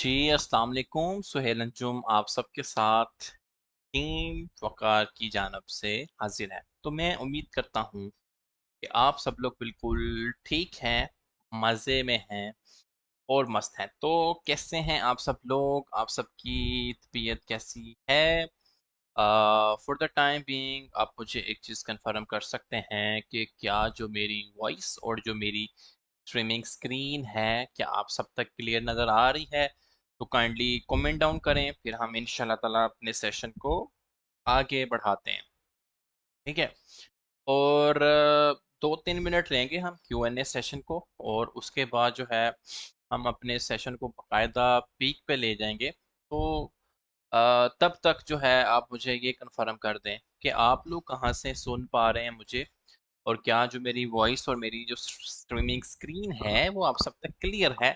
जी, अस्सलाम वालेकुम। सुहेल अंजुम आप सबके साथ टीम वक़ार की जानब से हाजिर है। तो मैं उम्मीद करता हूँ कि आप सब लोग बिल्कुल ठीक हैं, मज़े में हैं और मस्त हैं। तो कैसे हैं आप सब लोग? आप सबकी तबीयत कैसी है? फॉर द टाइम बीइंग आप मुझे एक चीज़ कंफर्म कर सकते हैं कि क्या जो मेरी वॉइस और जो मेरी स्ट्रीमिंग स्क्रीन है, क्या आप सब तक क्लियर नज़र आ रही है? तो काइंडली कमेंट डाउन करें, फिर हम इंशाल्लाह ताला अपने सेशन को आगे बढ़ाते हैं। ठीक है। और 2-3 मिनट लेंगे हम Q&A सेशन को, और उसके बाद जो है हम अपने सेशन को बाकायदा पीक पे ले जाएंगे। तो तब तक जो है आप मुझे ये कंफर्म कर दें कि आप लोग कहाँ से सुन पा रहे हैं मुझे, और क्या जो मेरी वॉइस और मेरी जो स्ट्रीमिंग स्क्रीन है वो आप सब तक क्लियर है।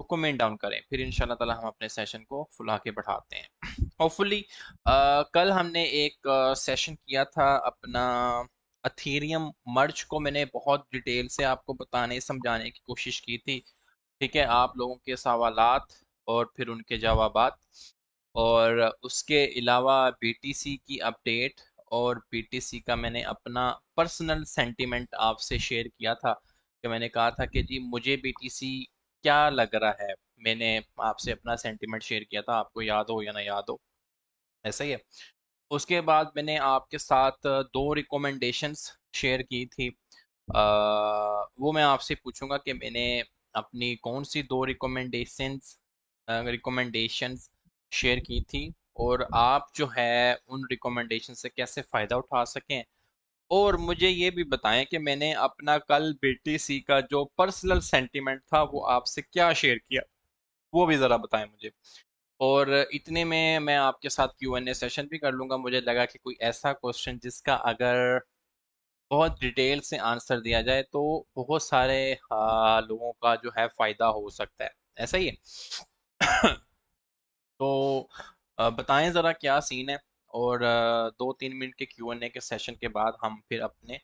तो कमेंट डाउन करें, फिर इंशाल्लाह ताला हम अपने सेशन को फुला के बढ़ाते हैं। होपफुली कल हमने एक सेशन किया था अपना अथेरियम मर्ज को, मैंने बहुत डिटेल से आपको बताने समझाने की कोशिश की थी। ठीक है, आप लोगों के सवालात और फिर उनके जवाबात, और उसके अलावा बीटीसी की अपडेट, और बीटीसी का मैंने अपना पर्सनल सेंटिमेंट आपसे शेयर किया था कि मैंने कहा था कि जी मुझे बीटीसी क्या लग रहा है। मैंने आपसे अपना सेंटिमेंट शेयर किया था, आपको याद हो या ना याद हो, ऐसा ही है। उसके बाद मैंने आपके साथ दो रिकमेंडेशंस शेयर की थी। वो मैं आपसे पूछूंगा कि मैंने अपनी कौन सी दो रिकमेंडेशंस शेयर की थी, और आप जो है उन रिकमेंडेशन से कैसे फ़ायदा उठा सकें। और मुझे ये भी बताएं कि मैंने अपना कल बीटीसी का जो पर्सनल सेंटीमेंट था वो आपसे क्या शेयर किया, वो भी ज़रा बताएं मुझे। और इतने में मैं आपके साथ Q&A सेशन भी कर लूँगा। मुझे लगा कि कोई ऐसा क्वेश्चन जिसका अगर बहुत डिटेल से आंसर दिया जाए तो बहुत सारे लोगों का जो है फ़ायदा हो सकता है, ऐसा ही है। तो बताएं ज़रा क्या सीन है। और 2-3 मिनट के Q&A के सेशन के बाद हम फिर अपने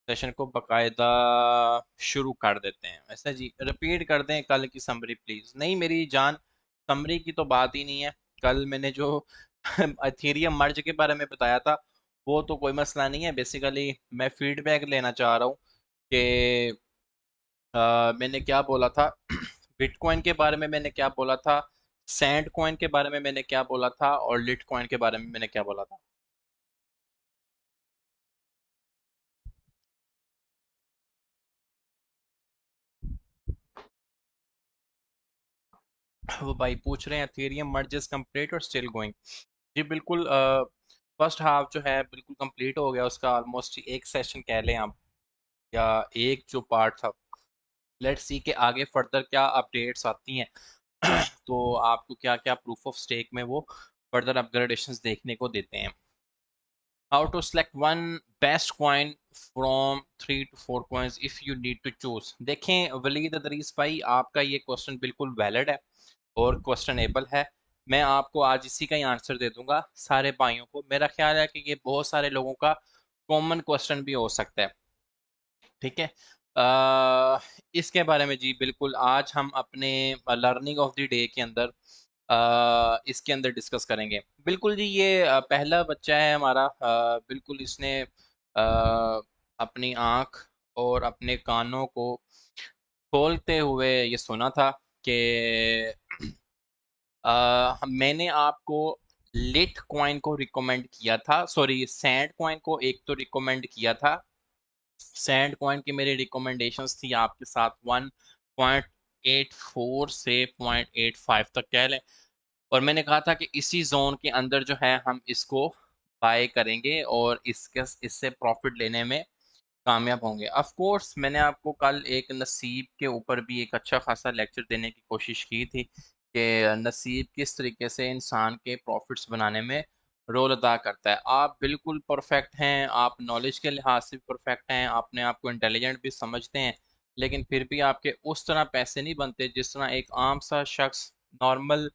सेशन को बकायदा शुरू कर देते हैं। ऐसा जी, रिपीट कर दें कल की समरी प्लीज़। नहीं मेरी जान, समरी की तो बात ही नहीं है। कल मैंने जो अथेरियम मर्ज के बारे में बताया था वो तो कोई मसला नहीं है। बेसिकली मैं फीडबैक लेना चाह रहा हूँ कि मैंने क्या बोला था। बिटकॉइन के बारे में मैंने क्या बोला था, सैंड कॉइन के बारे में मैंने क्या बोला था, और लिट कॉइन के बारे में मैंने क्या बोला था। वो भाई पूछ रहे हैं एथेरियम मर्ज इज कंप्लीट और स्टिल गोइंग। जी बिल्कुल, फर्स्ट हाफ जो है बिल्कुल कंप्लीट हो गया उसका, ऑलमोस्ट एक सेशन कह लें आप, या एक जो पार्ट था। लेट्स सी के आगे फर्दर क्या अपडेट्स आती हैं। तो आपको क्या क्या प्रूफ ऑफ स्टेक में वो फर्दर अपग्रेडेशंस देखने को देते हैं। How to select one best coin from 3 to 4 coins if you need to choose. देखें वलीद अदरीस भाई, आपका ये क्वेश्चन बिल्कुल वैलिड है और क्वेश्चनेबल है। मैं आपको आज इसी का ही आंसर दे दूंगा सारे भाइयों को। मेरा ख्याल है कि ये बहुत सारे लोगों का कॉमन क्वेश्चन भी हो सकता है। ठीक है। इसके बारे में जी बिल्कुल आज हम अपने लर्निंग ऑफ द डे के अंदर इसके अंदर डिस्कस करेंगे। बिल्कुल जी, ये पहला बच्चा है हमारा। बिल्कुल इसने अपनी आँख और अपने कानों को खोलते हुए ये सुना था कि मैंने आपको लिट कॉइन को रिकमेंड किया था, सॉरी सैंड कॉइन को एक तो रिकमेंड किया था। सैंड कॉइन की मेरी रिकमेंडेशंस थी आपके साथ 1.84 से 0.85 तक कह लें। और मैंने कहा था कि इसी जोन के अंदर जो है हम इसको बाय करेंगे और इससे प्रॉफिट लेने में कामयाब होंगे। ऑफ कोर्स मैंने आपको कल एक नसीब के ऊपर भी एक अच्छा खासा लेक्चर देने की कोशिश की थी कि नसीब किस तरीके से इंसान के प्रॉफिट्स बनाने में रोल अदा करता है। आप बिल्कुल परफेक्ट हैं, आप नॉलेज के लिहाज से भी परफेक्ट हैं, अपने आप को इंटेलिजेंट भी समझते हैं, लेकिन फिर भी आपके उस तरह पैसे नहीं बनते जिस तरह एक आम सा शख्स नॉर्मल,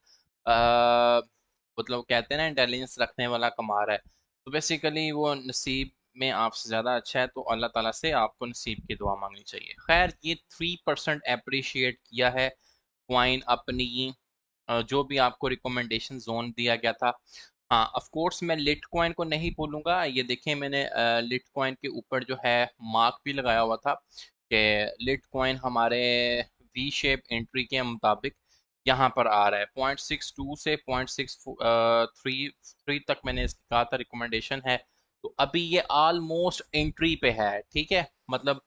मतलब कहते हैं ना इंटेलिजेंस रखने वाला कमा रहा है। तो बेसिकली वो नसीब में आपसे ज़्यादा अच्छा है, तो अल्लाह ताला से आपको नसीब की दुआ मांगनी चाहिए। खैर ये 3% अप्रिशिएट किया है क्वाइन अपनी जो भी आपको रिकमेंडेशन जोन दिया गया था। हाँ, ऑफ कोर्स मैं लिट कॉइन को नहीं बोलूँगा। ये देखें, मैंने लिट कॉइन के ऊपर जो है मार्क भी लगाया हुआ था कि लिट कॉइन हमारे वी शेप एंट्री के मुताबिक यहाँ पर आ रहा है। 0.62 से 0.63 तक मैंने इसकी कहा था रिकमेंडेशन है। तो अभी ये ऑलमोस्ट एंट्री पे है, ठीक है, मतलब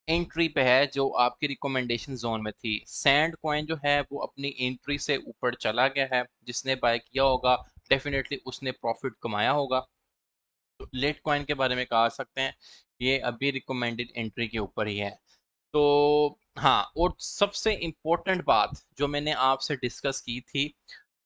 एंट्री पे है जो आपकी रिकमेंडेशन जोन में थी। सैंड कॉइन जो है वो अपनी एंट्री से ऊपर चला गया है। जिसने बाय किया होगा डेफिनेटली उसने प्रॉफिट कमाया होगा। तो लेट कॉइन के बारे में कहा सकते हैं ये अभी रिकमेंडेड एंट्री के ऊपर ही है। तो हाँ, और सबसे इम्पोर्टेंट बात जो मैंने आपसे डिस्कस की थी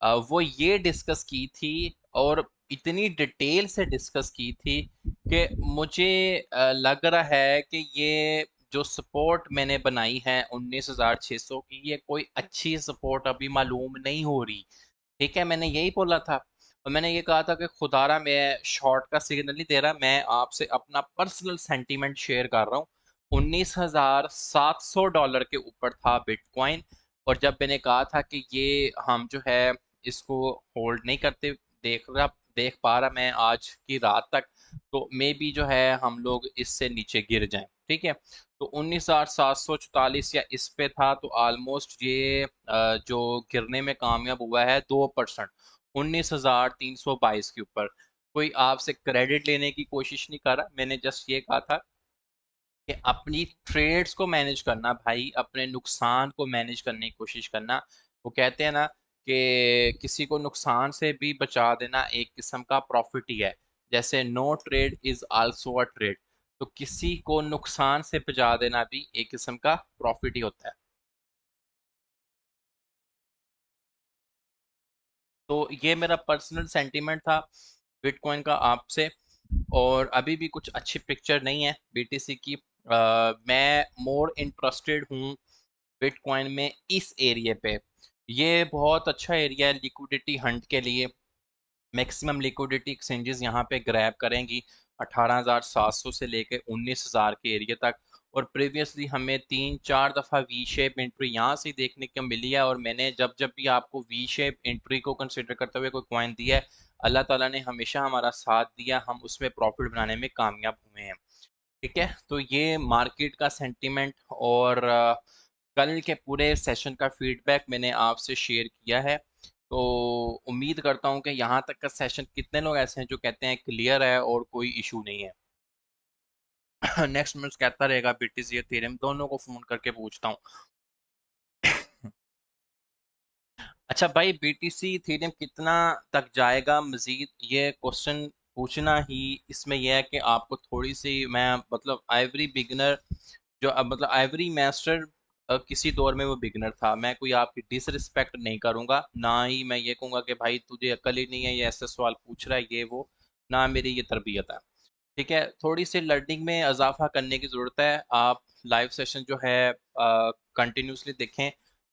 वो ये डिस्कस की थी, और इतनी डिटेल से डिस्कस की थी कि मुझे लग रहा है कि ये जो सपोर्ट मैंने बनाई है 19,600 की, ये कोई अच्छी सपोर्ट अभी मालूम नहीं हो रही। ठीक है, मैंने यही बोला था, और मैंने ये कहा था कि खुदारा मैं शॉर्ट का सिग्नल नहीं दे रहा, मैं आपसे अपना पर्सनल सेंटीमेंट शेयर कर रहा हूँ। $19,700 के ऊपर था बिटकॉइन, और जब मैंने कहा था कि ये हम जो है इसको होल्ड नहीं करते, देख पा रहा मैं आज की रात तक, तो मे बी जो है हम लोग इससे नीचे गिर जाएं। ठीक है, तो 19,744 या इस पे था, तो ऑलमोस्ट ये जो गिरने में कामयाब हुआ है 2%, 19,322 के ऊपर। कोई आपसे क्रेडिट लेने की कोशिश नहीं कर रहा, मैंने जस्ट ये कहा था कि अपनी ट्रेड्स को मैनेज करना भाई, अपने नुकसान को मैनेज करने की कोशिश करना। वो कहते हैं ना कि किसी को नुकसान से भी बचा देना एक किस्म का प्रॉफिट ही है। जैसे no trade is also a trade, तो किसी को नुकसान से बचा देना भी एक किस्म का प्रॉफिट ही होता है। तो ये मेरा पर्सनल सेंटीमेंट था बिटकॉइन का आपसे। और अभी भी कुछ अच्छी पिक्चर नहीं है बीटीसी की। मैं मोर इंटरेस्टेड हूँ बिटकॉइन में इस एरिया पे। ये बहुत अच्छा एरिया है लिक्विडिटी हंट के लिए। मैक्सिमम लिक्विडिटी एक्सचेंजेस यहाँ पे ग्रैब करेंगी 18,700 से लेके 19,000 के एरिया तक। और प्रीवियसली हमें 3-4 दफ़ा वी शेप एंट्री यहाँ से देखने को मिली है, और मैंने जब जब भी आपको वी शेप एंट्री को कंसिडर करते हुए कोई कॉइन दिया है, अल्लाह ताला ने हमेशा हमारा साथ दिया, हम उसमें प्रॉफिट बनाने में कामयाब हुए हैं। ठीक है, तो ये मार्केट का सेंटीमेंट और कल के पूरे सेशन का फीडबैक मैंने आपसे शेयर किया है। तो उम्मीद करता हूँ कि यहाँ तक का सेशन कितने लोग ऐसे हैं जो कहते हैं क्लियर है और कोई इशू नहीं है। नेक्स्ट मिनट कहता रहेगा बीटीसी एथेरियम, दोनों को फोन करके पूछता हूँ। अच्छा भाई, बीटीसी इथेरियम कितना तक जाएगा मजीद, ये क्वेश्चन पूछना ही इसमें यह है कि आपको थोड़ी सी मैं मतलब एवरी बिगनर जो अब मतलब एवरी मास्टर किसी दौर में वो बिगनर था। मैं कोई आपकी डिसरिस्पेक्ट नहीं करूंगा, ना ही मैं ये कहूंगा कि भाई तुझे अकल ही नहीं है, ये ऐसे सवाल पूछ रहा है ये वो। ना मेरी ये तरबियत है। ठीक है, थोड़ी सी लर्निंग में इजाफा करने की ज़रूरत है। आप लाइव सेशन जो है कंटिन्यूसली देखें।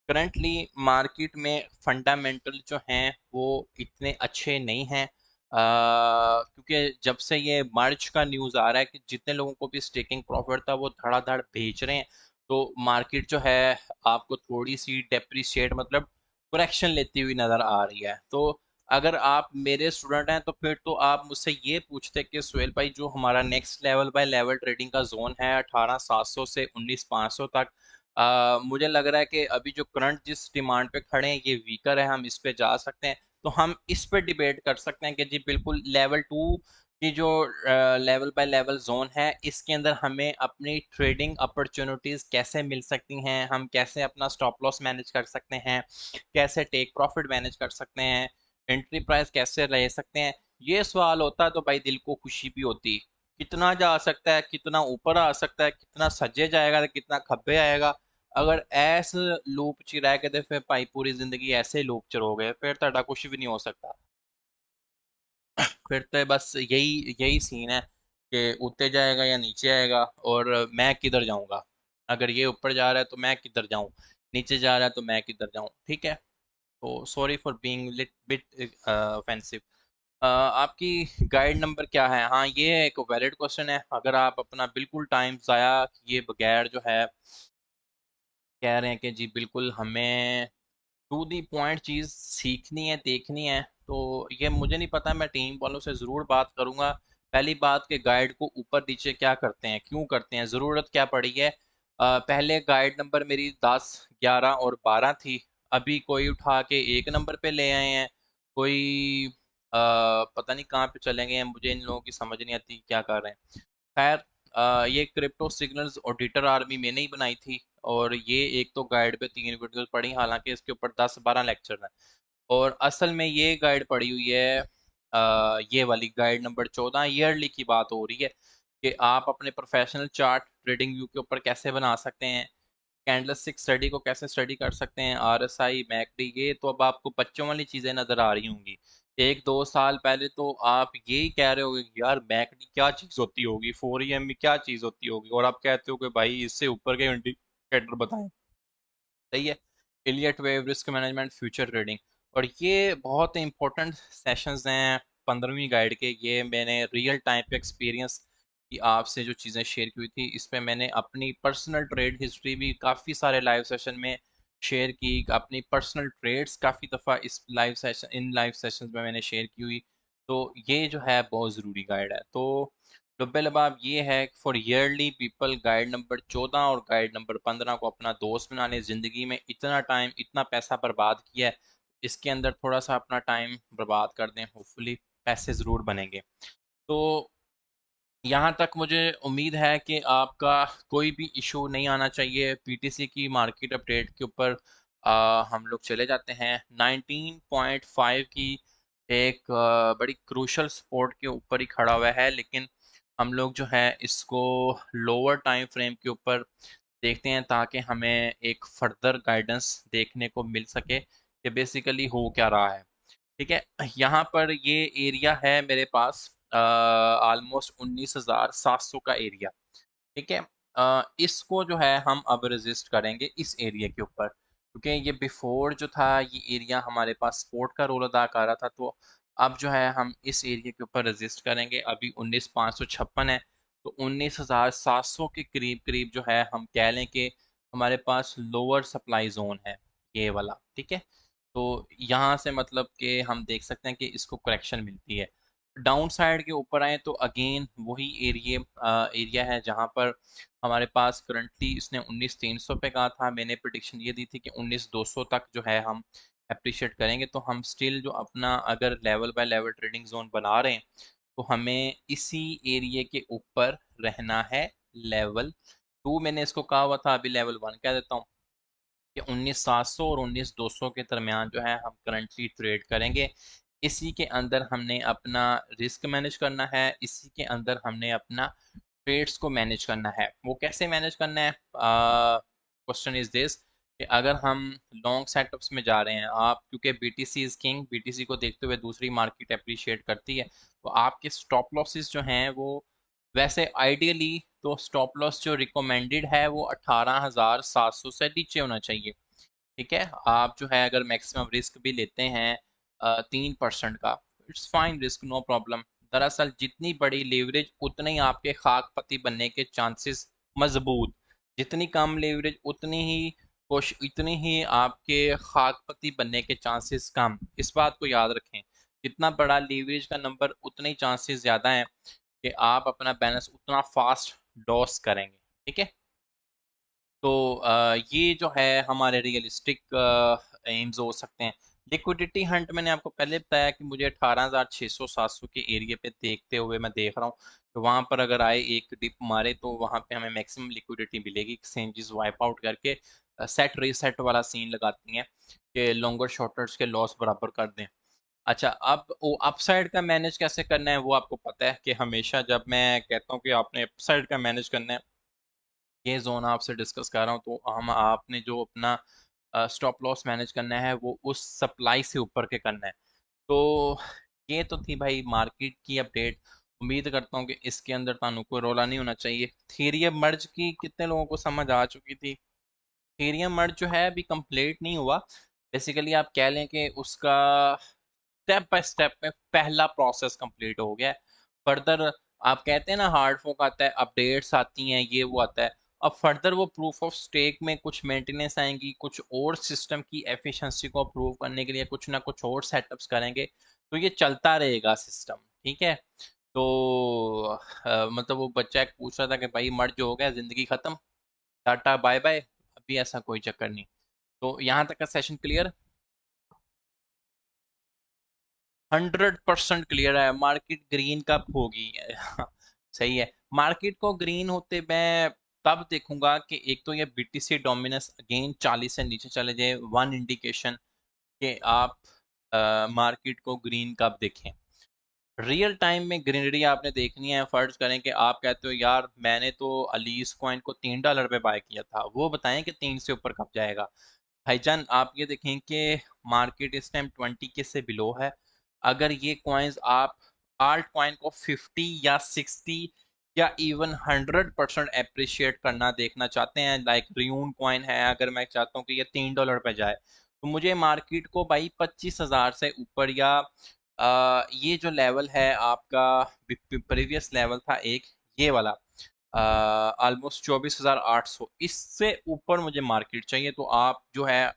करंटली मार्केट में फंडामेंटल जो हैं वो इतने अच्छे नहीं हैं, क्योंकि जब से ये मर्ज का न्यूज़ आ रहा है कि जितने लोगों को भी स्टेकिंग प्रॉफिट था वो धड़ाधड़ बेच रहे हैं। तो मार्केट जो है आपको थोड़ी सी डेप्रिशिएट मतलब करेक्शन लेती हुई नज़र आ रही है। तो अगर आप मेरे स्टूडेंट हैं तो फिर तो आप मुझसे ये पूछते कि सुहेल भाई, जो हमारा next level by level trading का जोन है 18,700 से 19,500 तक, मुझे लग रहा है कि अभी जो करंट जिस डिमांड पे खड़े हैं ये वीकर है, हम इस पे जा सकते हैं। तो हम इस पे डिबेट कर सकते हैं कि जी बिल्कुल लेवल 2 की जो लेवल बाय लेवल जोन है इसके अंदर हमें अपनी ट्रेडिंग अपॉर्चुनिटीज कैसे मिल सकती हैं, हम कैसे अपना स्टॉप लॉस मैनेज कर सकते हैं, कैसे टेक प्रॉफिट मैनेज कर सकते हैं, एंट्री प्राइस कैसे रह सकते हैं। ये सवाल होता तो भाई दिल को खुशी भी होती। कितना जा सकता है, कितना ऊपर आ सकता है, कितना सज्जे जाएगा, कितना खब्बे आएगा। अगर ऐसे लूप च रह के तो फिर भाई पूरी जिंदगी ऐसे लूप च रहोगे, फिर ਤੁਹਾਡਾ कुछ भी नहीं हो सकता। फिर तो बस यही यही सीन है कि ऊपर जाएगा या नीचे आएगा, और मैं किधर जाऊंगा। अगर ये ऊपर जा रहा है तो मैं किधर जाऊं, नीचे जा रहा है तो मैं किधर जाऊं। ठीक है, तो sorry for being lit bit offensive. आपकी गाइड नंबर क्या है? हाँ, ये एक वैलिड क्वेश्चन है। अगर आप अपना बिल्कुल टाइम ज़ाया किए बगैर जो है कह रहे हैं कि जी बिल्कुल हमें टू दी पॉइंट चीज़ सीखनी है, देखनी है, तो ये मुझे नहीं पता, मैं टीम वालों से ज़रूर बात करूंगा। पहली बात के गाइड को ऊपर नीचे क्या करते हैं, क्यों करते हैं, ज़रूरत क्या पड़ी है। पहले गाइड नंबर मेरी 10, 11 और 12 थी, अभी कोई उठा के एक नंबर पे ले आए हैं, कोई पता नहीं कहाँ पे चले गए हैं, मुझे इन लोगों की समझ नहीं आती क्या कर रहे हैं। खैर, ये क्रिप्टो सिग्नल्स ऑडिटर आर्मी मैंने ही बनाई थी, और ये एक तो गाइड पे 3 वीडियोस पढ़ी, हालांकि इसके ऊपर 10-12 लेक्चर हैं। और असल में ये गाइड पड़ी हुई है, ये वाली गाइड नंबर 14, ईयरली की बात हो रही है कि आप अपने प्रोफेशनल चार्ट ट्रेडिंग व्यू के ऊपर कैसे बना सकते हैं, कैंडलस्टिक स्टडी को कैसे स्टडी कर सकते हैं, आरएसआई, मैकडी, ये तो अब आपको बच्चों वाली चीजें नजर आ रही होंगी। 1-2 साल पहले तो आप यही कह रहे होगे कि यार मैकडी क्या चीज होती होगी, 4EM में क्या चीज होती होगी, और आप कहते हो कि भाई इससे ऊपर के इंडिकेटर बताएं। सही है। Elliot wave, risk management, future trading, और ये बहुत इंपॉर्टेंट सेशंस हैं 15वीं गाइड के। ये मैंने रियल टाइम पे एक्सपीरियंस की आपसे जो चीज़ें शेयर की हुई थी, इस पे मैंने अपनी पर्सनल ट्रेड हिस्ट्री भी काफ़ी सारे लाइव सेशन में शेयर की, अपनी पर्सनल ट्रेड्स काफ़ी दफ़ा इस live session in live sessions में मैंने शेयर की हुई। तो ये जो है बहुत ज़रूरी गाइड है। तो लुब्बे लबाब ये है, for yearly people guide number 14 और गाइड नंबर 15 को अपना दोस्त बना लें। ज़िंदगी में इतना टाइम, इतना पैसा बर्बाद किया है, इसके अंदर थोड़ा सा अपना टाइम बर्बाद कर दें, होपफुली पैसे ज़रूर बनेंगे। तो यहाँ तक मुझे उम्मीद है कि आपका कोई भी इशू नहीं आना चाहिए। पीटीसी की मार्केट अपडेट के ऊपर हम लोग चले जाते हैं। 19.5 की एक बड़ी क्रूशल सपोर्ट के ऊपर ही खड़ा हुआ है, लेकिन हम लोग जो है इसको लोअर टाइम फ्रेम के ऊपर देखते हैं, ताकि हमें एक फर्दर गाइडेंस देखने को मिल सके कि बेसिकली हो क्या रहा है। ठीक है, यहाँ पर ये एरिया है मेरे पास ऑलमोस्ट 19,700 का एरिया। ठीक है, इसको जो है हम अब रजिस्ट करेंगे इस एरिया के ऊपर, क्योंकि ये बिफोर जो था ये एरिया हमारे पास सपोर्ट का रोल अदा कर रहा था। तो अब जो है हम इस एरिया के ऊपर रजिस्ट करेंगे। अभी 19,556 है, तो 19,700 के करीब करीब जो है हम कह लें कि हमारे पास लोअर सप्लाई जोन है, ये वाला। ठीक है, तो यहाँ से मतलब कि हम देख सकते हैं कि इसको करेक्शन मिलती है। डाउन साइड के ऊपर आए तो अगेन वही एरिया है जहाँ पर हमारे पास करंटली इसने 19,300 पे कहा था, मैंने प्रिडिक्शन ये दी थी कि 19,200 तक जो है हम अप्रिशिएट करेंगे। तो हम स्टिल जो अपना अगर level by level trading zone बना रहे हैं, तो हमें इसी एरिया के ऊपर रहना है। लेवल 2 मैंने इसको कहा हुआ था, अभी लेवल 1 कह देता हूँ कि 19,700 और 19,200 के दरमियान जो है हम करंटली ट्रेड करेंगे। इसी के अंदर हमने अपना रिस्क मैनेज करना है, इसी के अंदर हमने अपना ट्रेड्स को मैनेज करना है। वो कैसे मैनेज करना है, क्वेश्चन इज दिस, कि अगर हम लॉन्ग सेटअप्स में जा रहे हैं आप, क्योंकि बीटीसी इज किंग, बीटीसी को देखते हुए दूसरी मार्केट अप्रिशिएट करती है, तो आपके स्टॉप लॉसेस जो हैं वो, वैसे आइडियली तो स्टॉप लॉस जो रिकमेंडेड है वो 18,700 से नीचे होना चाहिए। ठीक है, आप जो है अगर मैक्सिमम रिस्क भी लेते हैं 3% का, it's fine risk, no problem. दरअसल जितनी बड़ी लेवरेज उतने ही आपके खाकपति बनने के चांसेस मजबूत, जितनी कम लेवरेज उतनी ही कोश इतनी ही आपके खाकपति बनने के चांसेस कम। इस बात को याद रखें, जितना बड़ा लेवरेज का नंबर उतने ही चांसेस ज़्यादा हैं कि आप अपना बैलेंस उतना फास्ट लॉस करेंगे। ठीक है, तो ये जो है हमारे रियलिस्टिक एम्स हो सकते हैं। लिक्विडिटी हंट मैंने आपको पहले बताया कि मुझे 18,600-700 के एरिया पे देखते हुए मैं देख रहा हूँ, तो वहाँ पर अगर आए एक डिप मारे तो वहाँ पे हमें मैक्सिमम लिक्विडिटी मिलेगी। एक्सचेंजेस वाइप आउट करके सेट रीसेट वाला सीन लगाती हैं कि लॉन्गर शॉर्टर्स के लॉस बराबर कर दें। अच्छा, अब वो अपसाइड का मैनेज कैसे करना है वो आपको पता है कि हमेशा जब मैं कहता हूँ कि आपने अपसाइड का मैनेज करना है, ये जोन आपसे डिस्कस कर रहा हूँ, तो हम आपने जो अपना स्टॉप लॉस मैनेज करना है वो उस सप्लाई से ऊपर के करना है। तो ये तो थी भाई मार्केट की अपडेट। उम्मीद करता हूँ कि इसके अंदर तानू कोई रोला नहीं होना चाहिए। थीरियम मर्ज की कितने लोगों को समझ आ चुकी थी। थीरियम मर्ज जो है अभी कंप्लीट नहीं हुआ। बेसिकली आप कह लें कि उसका स्टेप बाय स्टेप में पहला प्रोसेस कंप्लीट हो गया है। फर्दर आप कहते हैं ना हार्ड फोक आता है, अपडेट्स आती हैं, ये वो आता है, अब फर्दर वो प्रूफ ऑफ स्टेक में कुछ मेंटेनेंस आएंगी, कुछ और सिस्टम की एफिशिएंसी को अप्रूव करने के लिए कुछ ना कुछ और सेटअप्स करेंगे, तो ये चलता रहेगा सिस्टम। ठीक है। तो मतलब वो बच्चा एक पूछ रहा था कि भाई मर्ज हो गया, जिंदगी खत्म, टाटा बाय बाय। अभी ऐसा कोई चक्कर नहीं। तो यहाँ तक का सेशन क्लियर। 100% क्लियर है, मार्केट ग्रीन कब होगी। सही है। मार्केट को ग्रीन होते मैं तब देखूंगा कि एक तो ये बीटीसी डोमिनेंस अगेन 40 से नीचे चले जाए, वन इंडिकेशन कि आप मार्केट को ग्रीन कब देखें। रियल टाइम में ग्रीनरी आपने देखनी है। फर्ज करें कि आप कहते हो यार मैंने तो अलीस कॉइन को $3 पे बाय किया था, वो बताएं कि 3 से ऊपर कब जाएगा। भाईजान आप ये देखें कि मार्केट इस टाइम 20 के से बिलो है। अगर ये कॉइन्स आप आल्ट कॉइन को 50 या 60 या इवन 100% अप्रिशिएट करना देखना चाहते हैं, लाइक रियून कॉइन है, अगर मैं चाहता हूँ कि ये $3 पे जाए, तो मुझे मार्केट को भाई 25,000 से ऊपर या ये जो लेवल है आपका, प्रीवियस लेवल था एक, ये वाला ऑलमोस्ट 24,800, इससे ऊपर मुझे मार्केट चाहिए। तो आप जो है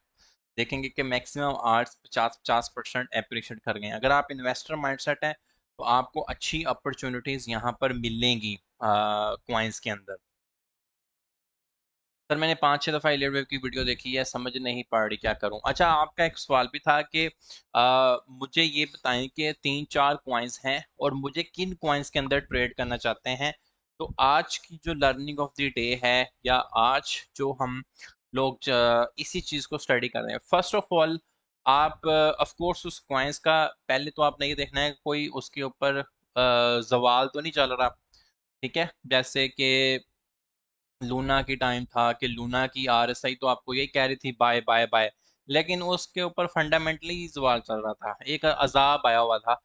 देखेंगे कि मैक्सिमम आर्ट्स 50-50% एप्रिशिएट कर गए हैं। अगर आप इन्वेस्टर माइंडसेट हैं तो आपको अच्छी अपॉर्चुनिटीज यहाँ पर मिलेंगी क्वाइंस के अंदर। सर मैंने 5-6 दफ़ा एलियट वेव की वीडियो देखी है, समझ नहीं पड़ रही, क्या करूं। अच्छा आपका एक सवाल भी था कि मुझे ये बताएं कि 3-4 कॉइन्स हैं और मुझे किन कॉइन्स के अंदर ट्रेड करना चाहते हैं। तो आज की जो लर्निंग ऑफ द डे है, या आज जो हम लोग इसी चीज़ को स्टडी कर रहे हैं, फर्स्ट ऑफ ऑल आप ऑफ कोर्स उस कॉइन्स का पहले तो आपने ये देखना है कोई उसके ऊपर जवाल तो नहीं चल रहा। ठीक है। जैसे कि लूना की टाइम था कि लूना की आरएसआई तो आपको यही कह रही थी बाय बाय बाय, लेकिन उसके ऊपर फंडामेंटली सवाल चल रहा था, एक अजाब आया हुआ था।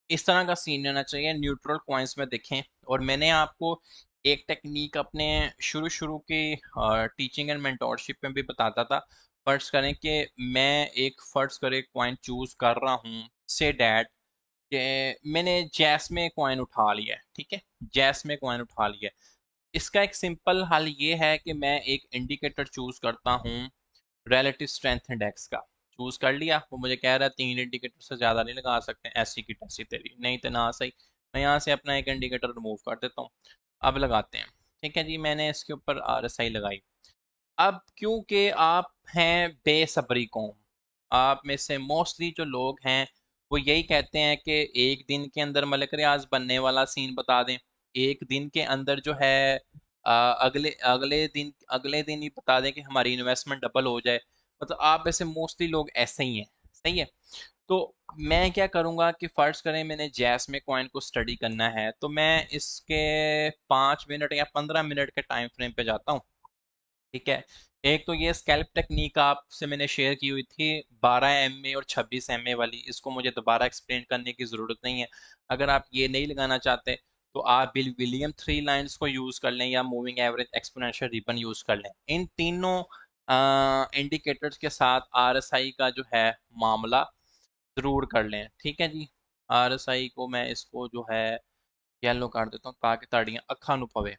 इस तरह का सीन रहना चाहिए न्यूट्रल कॉइन्स में देखें। और मैंने आपको एक टेक्निक अपने शुरू शुरू के टीचिंग एंड मेंटोरशिप में भी बताता था। फर्ज करें कि मैं एक फर्ज करे कॉइन चूज कर रहा हूँ, से डैट कि मैंने जैस में कॉइन उठा लिया है। ठीक है। जैस में कॉइन उठा लिया है। इसका एक सिंपल हल ये है कि मैं एक इंडिकेटर चूज करता हूँ, रिलेटिव स्ट्रेंथ इंडेक्स का। चूज कर लिया, वो मुझे कह रहा है 3 इंडिकेटर से ज्यादा नहीं लगा सकते, ऐसी की तैसी तेरी, नहीं तो ना सही। मैं यहाँ से अपना एक इंडिकेटर रिमूव कर देता हूँ। अब लगाते हैं। ठीक है जी, मैंने इसके ऊपर आरएसआई लगाई। अब क्योंकि आप हैं बेसब्री कौम, आप में से मोस्टली जो लोग हैं वो यही कहते हैं कि एक दिन के अंदर मलिक रियाज बनने वाला सीन बता दें, एक दिन के अंदर जो है अगले अगले दिन ही बता दें कि हमारी इन्वेस्टमेंट डबल हो जाए। मतलब आप ऐसे मोस्टली लोग ऐसे ही हैं। सही है। तो मैं क्या करूंगा कि फर्ज करें मैंने जैस में कॉइन को स्टडी करना है, तो मैं इसके 5 मिनट या 15 मिनट के टाइम फ्रेम पे जाता हूँ। ठीक है। एक तो ये स्कैल्प टेक्निक आपसे मैंने शेयर की हुई थी, 12 MA और 26 MA वाली, इसको मुझे दोबारा एक्सप्लेन करने की ज़रूरत नहीं है। अगर आप ये नहीं लगाना चाहते तो आप बिल विलियम 3 लाइन्स को यूज़ कर लें या moving average exponential ribbon use कर लें। इन तीनों इंडिकेटर्स के साथ आरएसआई का जो है मामला ज़रूर कर लें। ठीक है जी। आरएसआई को मैं इसको जो है येलो कर देता हूँ ताकि ताड़ियाँ अखा नु पवे।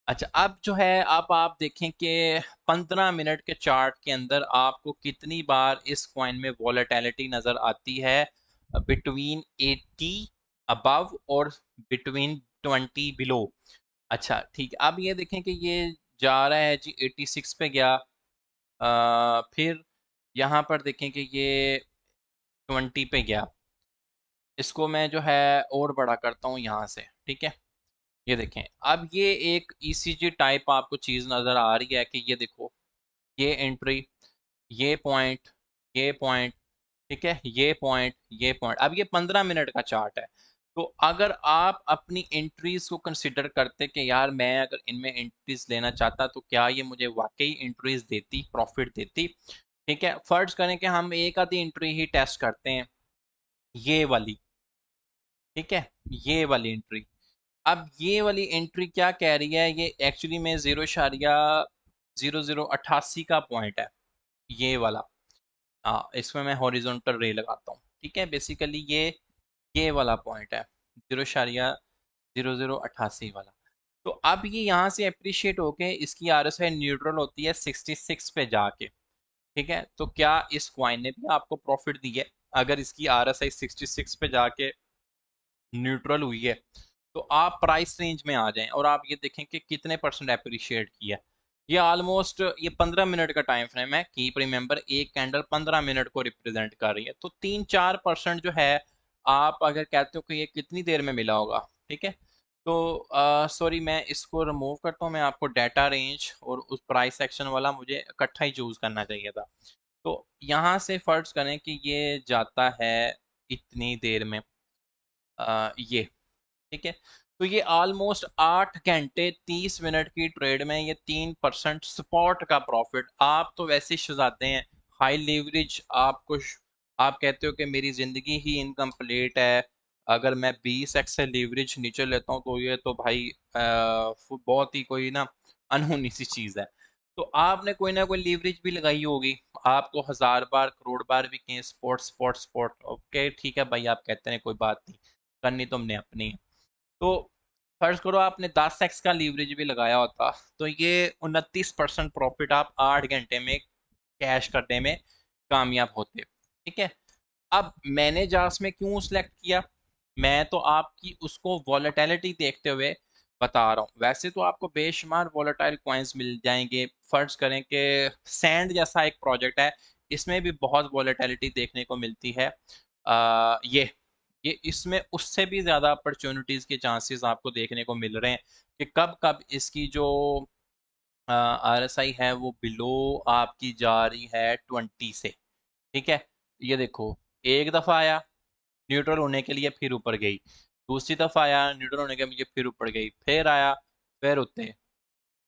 अच्छा अब जो है, अब आप देखें कि 15 मिनट के चार्ट के अंदर आपको कितनी बार इस कॉइन में वॉलेटिलिटी नजर आती है, बिटवीन 80 अबव और बिटवीन 20 बिलो। अच्छा ठीक है। अब ये देखें कि ये जा रहा है जी 86 पे गया, फिर यहाँ पर देखें कि ये 20 पे गया। इसको मैं जो है और बड़ा करता हूँ यहाँ से। ठीक है। ये देखें, अब ये एक ईसीजी टाइप आपको चीज नजर आ रही है कि ये देखो, ये एंट्री, ये पॉइंट, ये पॉइंट, ठीक है, ये पॉइंट, ये पॉइंट। अब ये 15 मिनट का चार्ट है। तो अगर आप अपनी एंट्रीज को कंसिडर करते कि यार मैं अगर इनमें एंट्रीज लेना चाहता तो क्या ये मुझे वाकई एंट्रीज देती, प्रॉफिट देती। ठीक है। फर्ज करें कि हम एक आधी एंट्री ही टेस्ट करते हैं, ये वाली। ठीक है। ये वाली एंट्री, अब ये वाली एंट्री क्या कह रही है, ये एक्चुअली में 0.0088 का पॉइंट है, ये वाला। हाँ, इसमें मैं हॉरिजॉन्टल रे लगाता हूँ। ठीक है। बेसिकली ये वाला पॉइंट है, 0.0088 वाला। तो अब ये यहाँ से अप्रिशिएट होके इसकी आरएसआई न्यूट्रल होती है 66 पे जाके। ठीक है, तो क्या इस क्वाइन ने भी आपको प्रॉफिट दी है? अगर इसकी आरएसआई 66 पे जाके न्यूट्रल हुई है तो आप प्राइस रेंज में आ जाएं और आप ये देखें कि कितने परसेंट अप्रिशिएट किया। ये ऑलमोस्ट ये 15 मिनट का टाइम फ्रेम है। कीप रिमेंबर, एक कैंडल 15 मिनट को रिप्रेजेंट कर रही है, तो 3-4% जो है आप अगर कहते हो कि ये कितनी देर में मिला होगा। ठीक है, तो सॉरी मैं इसको रिमूव करता हूँ। मैं आपको डाटा रेंज और उस प्राइस सेक्शन वाला मुझे इकट्ठा ही चूज करना चाहिए था। तो यहाँ से फर्ज करें कि ये जाता है इतनी देर में, ये ठीक है, तो ये ऑलमोस्ट 8 घंटे 30 मिनट की ट्रेड में ये 3% स्पॉट का प्रॉफिट। आप तो वैसे शहजादे हैं, हाई लेवरेज आपको आप कहते हो कि मेरी जिंदगी ही इनकम्प्लीट है, अगर मैं 20x से लेवरेज नीचे लेता हूँ तो ये तो भाई बहुत ही कोई ना अनहोनी सी चीज है। तो आपने कोई ना कोई लीवरेज भी लगाई होगी, आपको 1000 बार करोड़ बार भी कहें स्पॉट स्पॉट स्पॉट, ओके ठीक है भाई, आप कहते हैं कोई बात नहीं, करनी तो हमने अपनी है। तो फर्ज करो आपने 10x का लीवरेज भी लगाया होता, तो ये 29% प्रॉफिट आप 8 घंटे में कैश करने में कामयाब होते। ठीक है, अब मैंने जास में क्यों सिलेक्ट किया? मैं तो आपकी उसको वॉलेटिलिटी देखते हुए बता रहा हूँ। वैसे तो आपको बेशुमार वॉलेटाइल कॉइन्स मिल जाएंगे। फर्ज करें कि सैंड जैसा एक प्रोजेक्ट है, इसमें भी बहुत वॉलेटिलिटी देखने को मिलती है। ये इसमें उससे भी ज़्यादा अपॉर्चुनिटीज़ के चांसेस आपको देखने को मिल रहे हैं कि कब कब इसकी जो आरएसआई है वो बिलो आपकी जा रही है 20 से। ठीक है, ये देखो, एक दफ़ा आया न्यूट्रल होने के लिए फिर ऊपर गई, दूसरी दफ़ा आया न्यूट्रल होने के लिए फिर ऊपर गई, फिर आया फिर उतरे।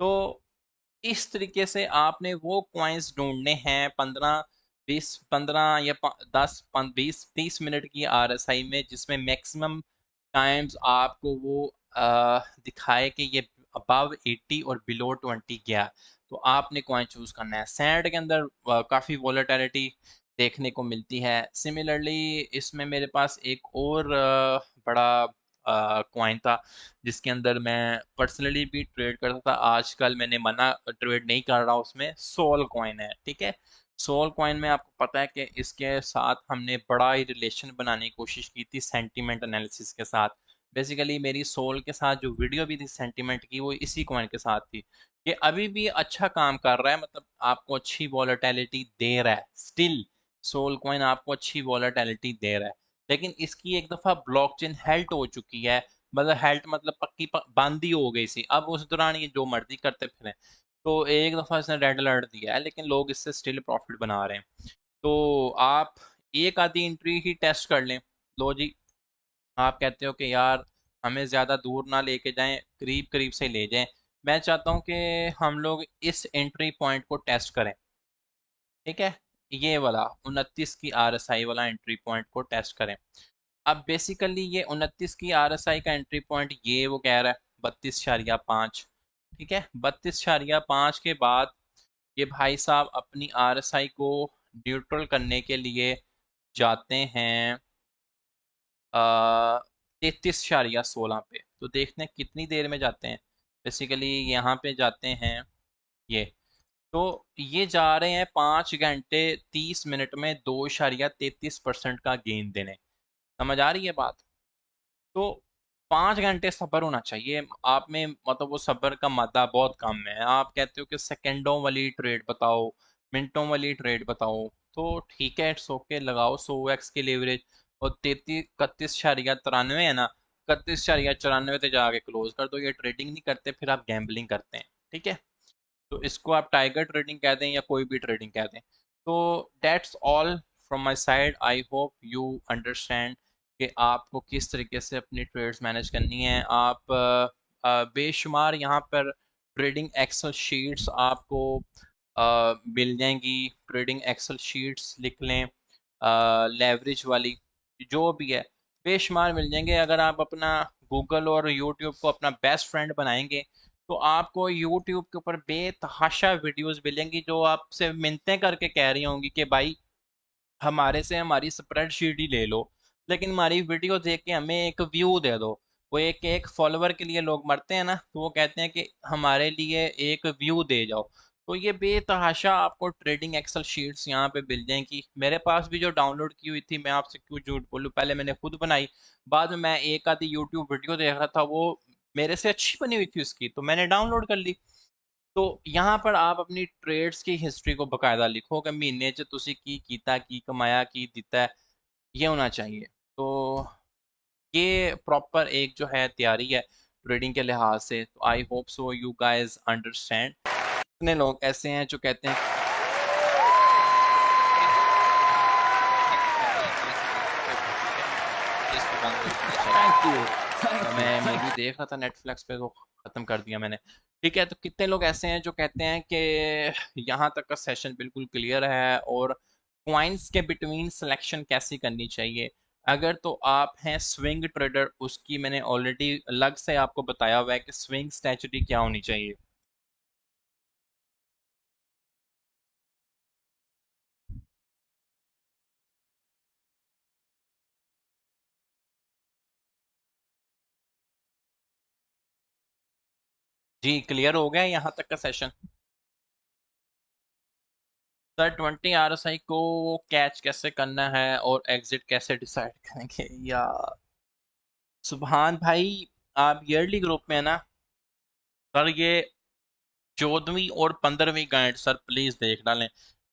तो इस तरीके से आपने वो कॉइन्स ढूंढने हैं 15 या 10 20 30 मिनट की आरएसआई में, जिसमें मैक्सिमम टाइम्स आपको वो दिखाए कि ये अबव 80 और बिलो 20 गया, तो आपने कॉइन चूज करना है। सैंड के अंदर काफ़ी वॉलेटिलिटी देखने को मिलती है। सिमिलरली इसमें मेरे पास एक और बड़ा कॉइन था जिसके अंदर मैं पर्सनली भी ट्रेड करता था। आजकल मैंने मना ट्रेड नहीं कर रहा, उसमें सोल कॉइन है। ठीक है, सोल कॉइन में आपको पता है कि इसके साथ हमने बड़ा ही रिलेशन बनाने की कोशिश की थी सेंटीमेंट एनालिसिस के साथ। बेसिकली मेरी सोल के साथ जो वीडियो भी थी सेंटीमेंट की, वो इसी कॉइन के साथ थी। ये अभी भी अच्छा काम कर रहा है, मतलब आपको अच्छी वॉलेटिलिटी दे रहा है स्टिल। सोल कॉइन आपको अच्छी वॉलेटिलिटी दे रहा है, लेकिन इसकी एक दफ़ा ब्लॉकचेन हेल्ट हो चुकी है। मतलब हेल्ट मतलब पक्की बंद ही हो गई सी, अब उस दौरान ये जो मर्जी करते फिरें। तो एक दफ़ा इसने रेड अलर्ट दिया है, लेकिन लोग इससे स्टिल प्रॉफिट बना रहे हैं। तो आप एक आधी एंट्री ही टेस्ट कर लें। लो जी, आप कहते हो कि यार हमें ज़्यादा दूर ना लेके जाएं, करीब करीब से ले जाएं। मैं चाहता हूं कि हम लोग इस एंट्री पॉइंट को टेस्ट करें। ठीक है, ये वाला 29 की आरएसआई वाला एंट्री पॉइंट को टेस्ट करें। अब बेसिकली ये 29 की आरएसआई का एंट्री पॉइंट ये वो कह रहा है 32.5। ठीक है, 32.5 के बाद ये भाई साहब अपनी आरएसआई को न्यूट्रल करने के लिए जाते हैं 33.16 पे। तो देखते हैं कितनी देर में जाते हैं। बेसिकली यहाँ पे जाते हैं ये, तो ये जा रहे हैं 5 घंटे 30 मिनट में 2.33% का गेन देने। समझ आ रही है बात? तो 5 घंटे सब्र होना चाहिए आप में, मतलब वो सब्र का मादा बहुत कम है। आप कहते हो कि सेकेंडों वाली ट्रेड बताओ, मिनटों वाली ट्रेड बताओ, तो ठीक है इट्स ओके, लगाओ 100x की लेवरेज। और 31 31.93 है ना, 31.94 पे जाके क्लोज कर दो। ये ट्रेडिंग नहीं करते, फिर आप गैम्बलिंग करते हैं। ठीक है, तो इसको आप टाइगर ट्रेडिंग कह दें या कोई भी ट्रेडिंग कह दें। तो that's all from my side. I hope you understand कि आपको किस तरीके से अपनी ट्रेड्स मैनेज करनी है। आप बेशुमार यहाँ पर ट्रेडिंग एक्सेल शीट्स आपको मिल जाएंगी। ट्रेडिंग एक्सेल शीट्स लिख लें, लेवरेज वाली जो भी है, बेशुमार मिल जाएंगे। अगर आप अपना गूगल और यूट्यूब को अपना बेस्ट फ्रेंड बनाएंगे तो आपको यूट्यूब के ऊपर बेतहाशा वीडियोस मिलेंगी जो आपसे मिन्नतें करके कह रही होंगी कि भाई हमारे से हमारी स्प्रेडशीट ही ले लो, लेकिन हमारी वीडियो देख के हमें एक व्यू दे दो। वो एक एक फॉलोवर के लिए लोग मरते हैं ना, तो वो कहते हैं कि हमारे लिए एक व्यू दे जाओ। तो ये बेतहाशा आपको ट्रेडिंग एक्सेल शीट्स यहाँ पे मिल जाएंगी। मेरे पास भी जो डाउनलोड की हुई थी, मैं आपसे क्यों झूठ बोलूँ, पहले मैंने खुद बनाई, बाद में मैं एक आधी यूट्यूब वीडियो देख रहा था, वो मेरे से अच्छी बनी हुई थी उसकी, तो मैंने डाउनलोड कर ली। तो यहाँ पर आप अपनी ट्रेड्स की हिस्ट्री को बकायदा लिखो कि महीने च तुसी की कीता, की कमाया, की दिता है, ये होना चाहिए। तो ये प्रॉपर एक जो है तैयारी है ट्रेडिंग के लिहाज से। तो I hope so you guys understand. कितने लोग ऐसे हैं जो कहते हैं कि इसको बंद कर देना चाहिए। थैंक यू, तो थैंक यू, मैं थैंक मूवी देख रहा था नेटफ्लिक्स पे, तो खत्म कर दिया मैंने। ठीक है, तो कितने लोग ऐसे हैं जो कहते हैं कि यहाँ तक का सेशन बिल्कुल क्लियर है और क्वाइंस के बिटवीन सिलेक्शन कैसी करनी चाहिए। अगर तो आप हैं स्विंग ट्रेडर, उसकी मैंने ऑलरेडी अलग से आपको बताया हुआ है कि स्विंग स्ट्रेटजी क्या होनी चाहिए। जी क्लियर हो गया यहाँ तक का सेशन। सर 20 RSI को कैच कैसे करना है और एग्जिट कैसे डिसाइड करेंगे या सुभान भाई, आप ईयरली ग्रुप में है ना? सर ये 14वीं और 15वीं गाइड सर प्लीज देख डालें।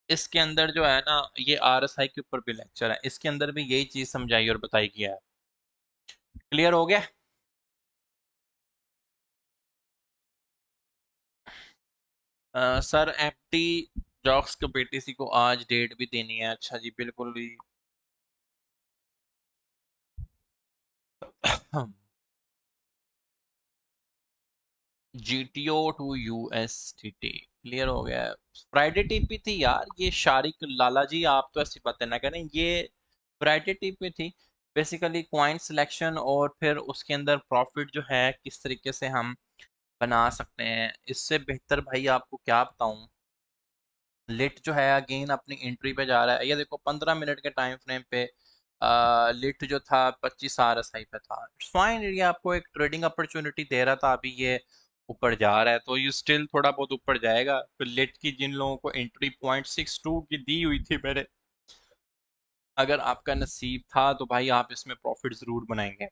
इसके अंदर जो है ना, ये RSI के ऊपर भी लेक्चर है, इसके अंदर भी यही चीज समझाई और बताई गया है। क्लियर हो गया? सर एफटी जॉक्स के BTC को आज डेट भी देनी है। अच्छा जी, बिल्कुल भी। GTO टू USDT क्लियर हो गया है। फ्राइडे टीपी थी यार ये, शारिक लाला जी आप तो ऐसी बातें ना करें, ये फ्राइडे टीपी थी। बेसिकली क्वाइन सिलेक्शन और फिर उसके अंदर प्रॉफिट जो है किस तरीके से हम बना सकते हैं, इससे बेहतर भाई आपको क्या बताऊं। लिट जो है अगेन अपनी एंट्री पे जा रहा है, ये देखो 15 मिनट के टाइम फ्रेम पे लिट जो था 25 RSI पे था। इट्स फाइन, ये आपको एक ट्रेडिंग अपॉर्चुनिटी दे रहा था, अभी ये ऊपर जा रहा है तो ये स्टिल थोड़ा बहुत ऊपर जाएगा। तो लिट की जिन लोगों को एंट्री 0.62 की दी हुई थी मेरे, अगर आपका नसीब था तो भाई आप इसमें प्रॉफिट जरूर बनाएंगे।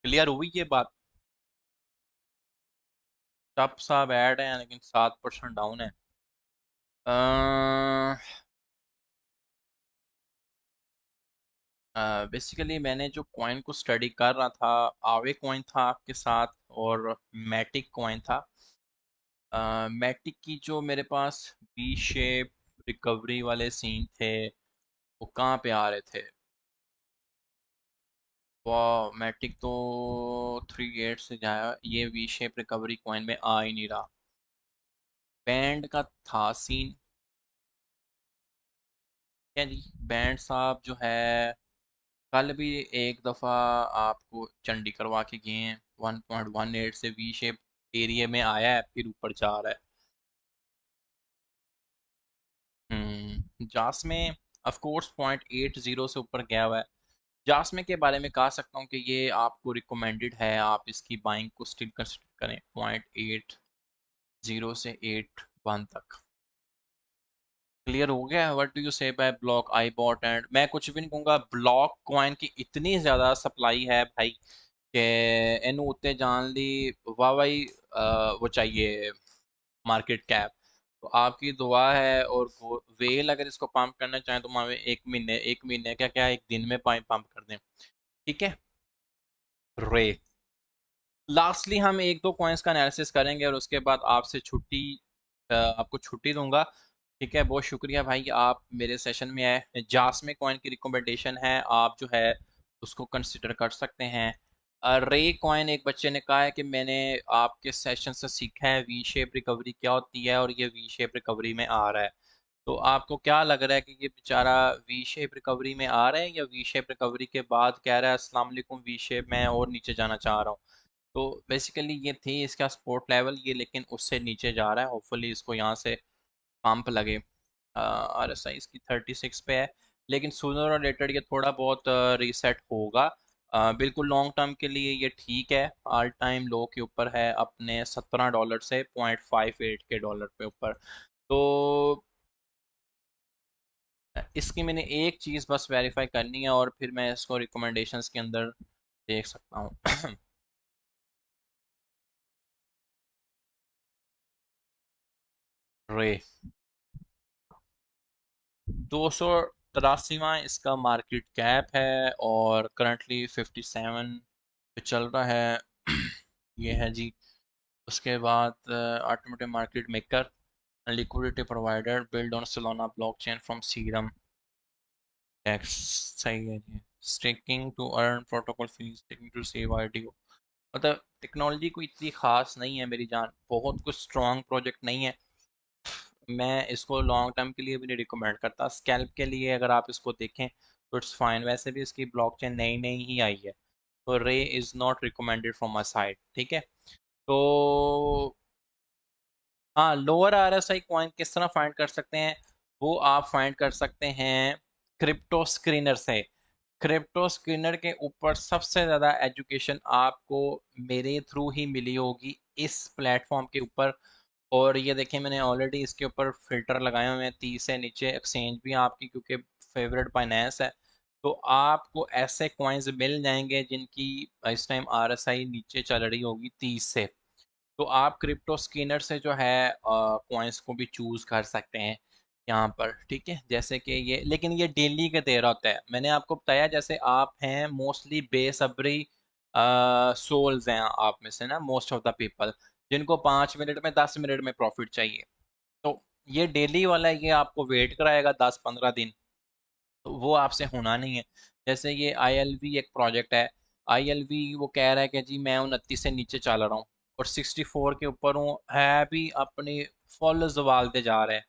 क्लियर हुई ये बात? टप साहब ऐड है लेकिन 7% डाउन है। बेसिकली मैंने जो कॉइन को स्टडी कर रहा था, आवे कॉइन था आपके साथ और मैटिक कॉइन था। मैटिक की जो मेरे पास वी शेप रिकवरी वाले सीन थे, वो कहाँ पे आ रहे थे? वाह, मैटिक तो 3 8 से जाया, ये वी शेप रिकवरी कॉइन में आ ही नहीं रहा। बैंड का था सीन क्या जी? बैंड साहब जो है कल भी एक दफ़ा आपको चंडी करवा के गए हैं, 1.18 से वी शेप एरिया में आया है, फिर ऊपर जा रहा है। जास में ऑफ कोर्स 0.80 से ऊपर गया हुआ है। जासमे के बारे में कह सकता हूँ कि ये आपको रिकमेंडेड है, आप इसकी बाइंग को स्टिल कंसिडर करें 0.80 से 81 तक। क्लियर हो गया? व्हाट डू यू से bye block I bought? And मैं कुछ भी नहीं कहूँगा, ब्लॉक कॉइन की इतनी ज़्यादा सप्लाई है भाई कि इनू उत्ते जान ली वाह भाई, वो चाहिए मार्केट कैप। तो आपकी दुआ है, और वेल अगर इसको पंप करना चाहें तो हमें एक महीने क्या क्या एक दिन में पंप कर दें। ठीक है। रे लास्टली हम एक दो कॉइन्स का एनालिसिस करेंगे और उसके बाद आपसे छुट्टी, आपको छुट्टी दूंगा। ठीक है, बहुत शुक्रिया भाई आप मेरे सेशन में आए। जासमे कॉइन की रिकमेंडेशन है, आप जो है उसको कंसिडर कर सकते हैं। रे कॉइन, एक बच्चे ने कहा है कि मैंने आपके सेशन से सीखा है वी शेप रिकवरी क्या होती है और ये वी शेप रिकवरी में आ रहा है। तो आपको क्या लग रहा है कि ये बेचारा वी शेप रिकवरी में आ रहा है या वी शेप रिकवरी के बाद कह रहा है अस्सलाम वालेकुम वी शेप में और नीचे जाना चाह रहा हूँ? तो बेसिकली ये थी इसका सपोर्ट लेवल ये, लेकिन उससे नीचे जा रहा है। होपफुली इसको यहाँ से पंप लगे। RSI इसकी 36 पे है, लेकिन सूनर और लेटर ये थोड़ा बहुत रीसेट होगा। बिल्कुल लॉन्ग टर्म के लिए ये ठीक है। ऑल टाइम लो के ऊपर है अपने $17 से 0.58 के डॉलर पे ऊपर। तो इसकी मैंने एक चीज़ बस वेरीफाई करनी है और फिर मैं इसको रिकमेंडेशंस के अंदर देख सकता हूँ। रे 283वां इसका मार्केट कैप है और करंटली 57 पे चल रहा है। ये है जी। उसके बाद automatic market maker, liquidity provider, build on Solana blockchain from Serum X. सही है जी। Staking to earn protocol fees, staking to save IDO. मतलब टेक्नोलॉजी कोई इतनी खास नहीं है मेरी जान, बहुत कुछ स्ट्रॉन्ग प्रोजेक्ट नहीं है। मैं इसको लॉन्ग टर्म के लिए भी नहीं रिकमेंड करता। स्कैल्प के लिए अगर आप इसको देखें तो इट्स फाइन। वैसे भी इसकी ब्लॉकचेन नई नई ही आई है, तो रे is not recommended from my side. ठीक है। तो हाँ, लोअर आरएसआई कॉइन किस तरह फाइंड कर सकते हैं? वो आप फाइंड कर सकते हैं क्रिप्टो स्क्रीनर से। क्रिप्टो स्क्रीनर के ऊपर सबसे ज़्यादा एजुकेशन आपको मेरे थ्रू ही मिली होगी इस प्लेटफॉर्म के ऊपर। और ये देखिए मैंने ऑलरेडी इसके ऊपर फिल्टर लगाए हुए हैं, 30 से नीचे एक्सचेंज भी आपकी क्योंकि फेवरेट फाइनेंस है। तो आपको ऐसे कॉइन्स मिल जाएंगे जिनकी इस टाइम आरएसआई नीचे चल रही होगी 30 से। तो आप क्रिप्टो स्किनर से जो है कॉइन्स को भी चूज कर सकते हैं यहाँ पर। ठीक है, जैसे कि ये, लेकिन ये डेली के दे रहा होता है। मैंने आपको बताया जैसे आप हैं मोस्टली बेसब्री सोल्स हैं आप में से ना, मोस्ट ऑफ द पीपल जिनको 5 मिनट में 10 मिनट में प्रॉफिट चाहिए। तो ये डेली वाला है, ये आपको वेट कराएगा 10-15 दिन, तो वो आपसे होना नहीं है। जैसे ये आईएलवी एक प्रोजेक्ट है। आईएलवी वो कह रहा है कि जी मैं 29 से नीचे चल रहा हूँ और 64 के ऊपर हूँ, है भी अपनी फुल जवालते जा रहे हैं।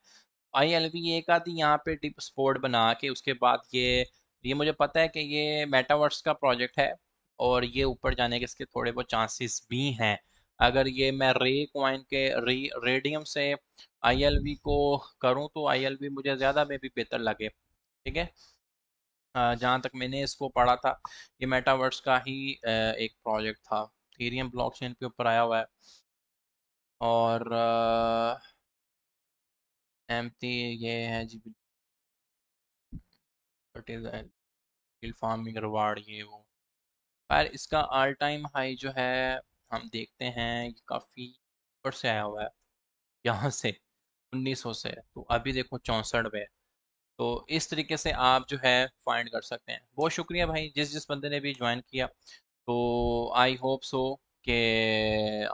आईएलवी एक आधी यहाँ पे डिप स्पोर्ट बना के उसके बाद ये मुझे पता है कि ये मेटावर्स का प्रोजेक्ट है और ये ऊपर जाने के इसके थोड़े बहुत चांसेस भी हैं। अगर ये मैं रे कॉइन के रेडियम से आईएलवी को करूँ तो आईएलवी मुझे ज़्यादा में भी बेहतर लगे। ठीक है। जहाँ तक मैंने इसको पढ़ा था, ये मेटावर्स का ही एक प्रोजेक्ट था। इथेरियम ब्लॉकचेन के ऊपर आया हुआ है। और एम्प्टी ये है जी, फार्मिंग रिवार्ड ये वो। पर इसका ऑल टाइम हाई जो है हम देखते हैं ये काफ़ी ऊपर से आया हुआ है, यहाँ से 1900 से। तो अभी देखो 64 पे है। तो इस तरीके से आप जो है फाइंड कर सकते हैं। बहुत शुक्रिया भाई जिस जिस बंदे ने भी ज्वाइन किया। तो आई होप सो कि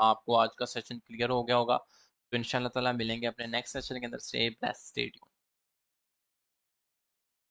आपको आज का सेशन क्लियर हो गया होगा। तो इंशाल्लाह ताला मिलेंगे अपने नेक्स्ट सेशन के अंदर। Stay blessed, stay tuned.